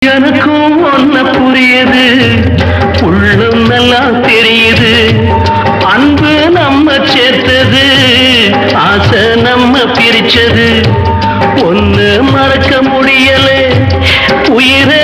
எனக்கும் ஒன்ன புரியுது, உள்ளம் நல்லா தெரியுது. அன்பு நம்ம சேர்த்தது, ஆசை நம்ம பிரிச்சது. ஒன்னு மறக்க முடியல, உயிரை